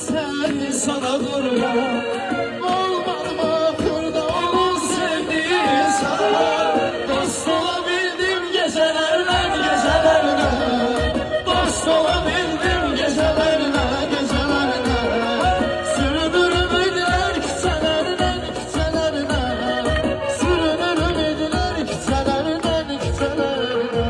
sen sana kurban. Olmadı mı kırda onun sevdiği sana. Dost olabildim gecelerle gecelerle. Dost olabildim gecelerle gecelerle. Sürünürüm idiler küçelerden küçelerle. Sürünürüm idiler küçelerden küçelerle.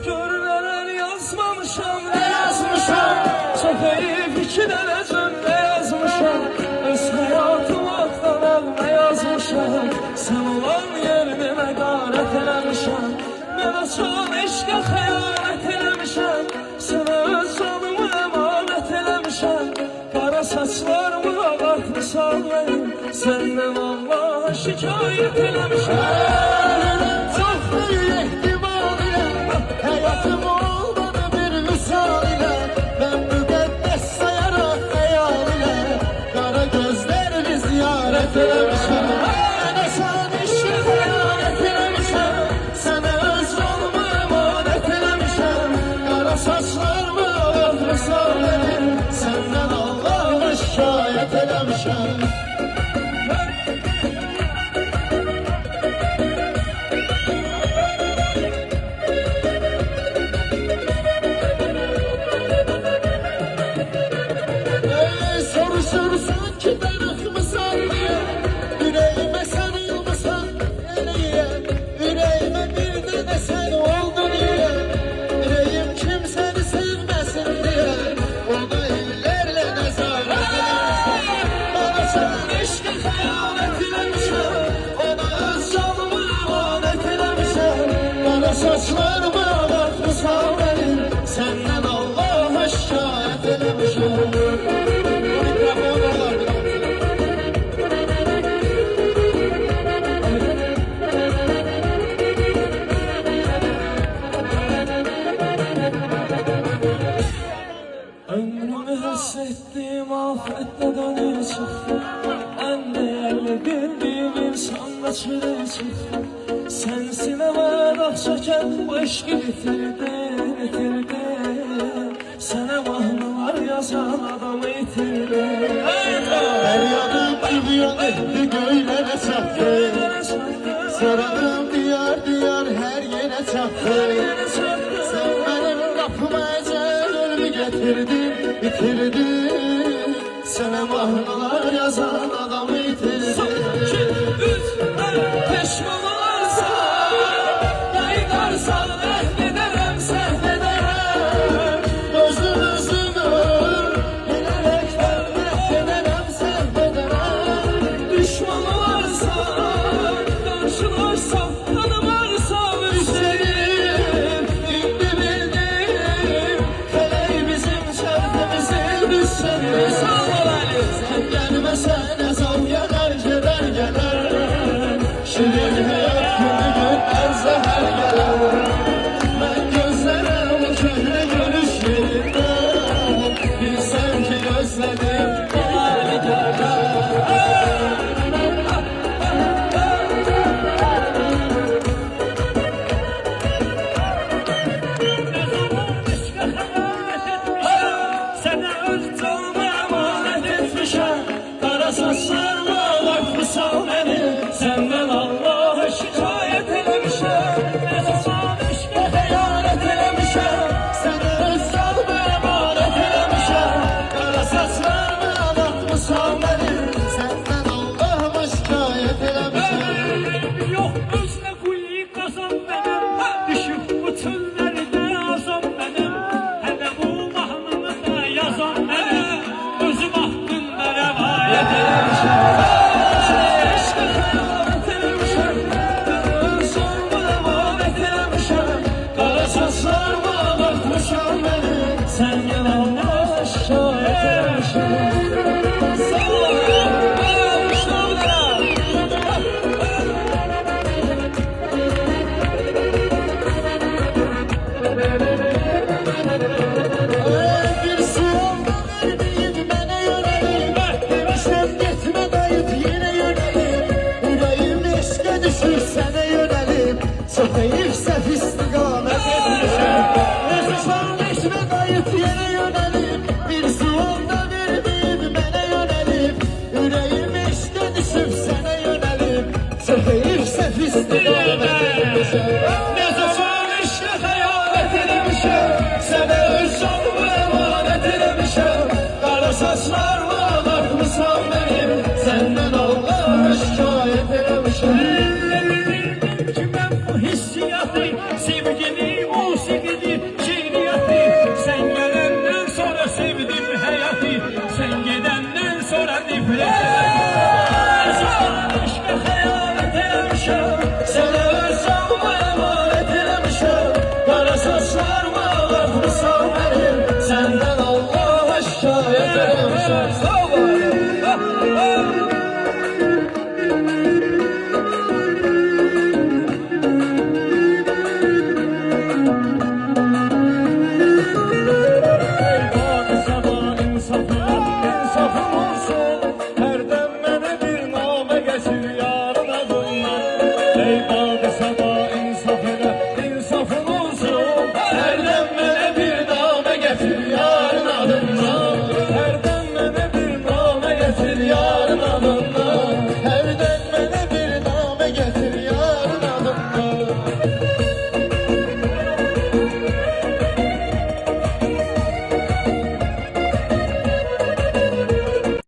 Görmeler yazmamışam, ne yazmışam? Sofayı fikirleneceğim, ne yazmışam? Öz hayatım aktaran ne yazmışam? Sen olan yerime garet eləmişəm. Ben açan eşqə xəyanət eləmişəm. Sənə öz canımı əmanət eləmişəm. Qara saçlarımı ağartmışam mənim. Səndən Allaha şikayət eləmişəm. Çok büyük ihtimal ile hayatım olmadı bir misal ile. Ben müqəddəs sayarak hayal ile kara gözlerini ziyaret eləmişəm. Mənə sən işi xəyanət eləmişəm. Sənə öz canımı əmanət eləmişəm. Qara saçlarımı ağartmışam mənim. Səndən Allaha şikayət eləmişəm. Soruşursan ki darıxmısan diye, yüreğime sarılmısan niye? Yüreğime bir de sen oldun diye. Yüreğim kimseni sevmesin diye. Onu ellerle nezaret edersin. Bana sen eşkı hayalet eləmişəm. Ona öz canımı emanet eləmişəm. Bana saçlarımı ağartmışam benim. Senden Allah'a şikayet eləmişəm. Ömrümü hissettiğim afette dönüyor çıktı. En değerli bildiğim insan da çile çıktı. Sensin hemen ah çeken bu aşkı bitirdi. Sana mahnalar yazan adamı yitirdi. Feryadım tübyan etti göylere çaktı. Soradım diyar diyar her yere çaktı. Sen benim kapıma ecelimi getirdin, bitirdin. Sana mahnalar yazan adamı yitirdi. Peşman olarsa, yaydarsan ehlederem, sehlederem. Gözünüzünü bilerekten mehdederem, sevmederem. Düşman olarsa, karşılarsa, tanımarsa müşterim. İndi bildim, feleği bizim şerfimizi düşseniz. Sen gelmesen ezan yanar, gider gelir. Şirin hayat günü günler zehir gelir. Ben gözlerim köhne görüş yerinden. Bilsem ki gözlerim kolay gelir. Sana öz canımı emanet saçma